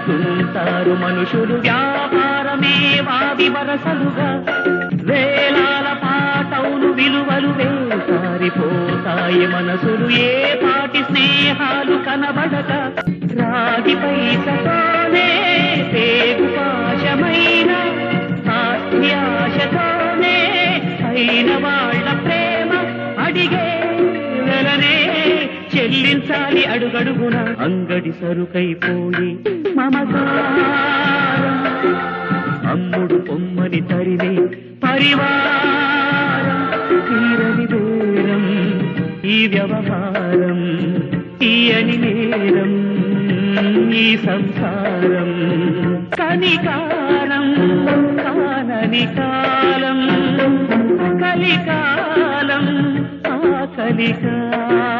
పంచుతుంటారు మనుషులు వ్యాపారమే వావి వరసలుగా వేలాల పాటవులు విలువలు వేసారిపోతాయి మనసులు ఏ పాటి స్నేహాలు కనబడక రాగి పైసతోనే పేగు పాశమైన ఆస్తి ఆశతోనే అయిన వాళ్ళ ప్రేమ అడిగే వెలనే చెల్లించాలి అడుగడుగున అంగడి సరుకైపోయి మమకారం అమ్ముడు పొమ్మని తరిమే పరివారం తీరని దూరం ఈ వ్యవహారం తీయని నేరం ఈ సంసారం కనికాలం కానని కాలం కలికాలం ఆ కలికాలం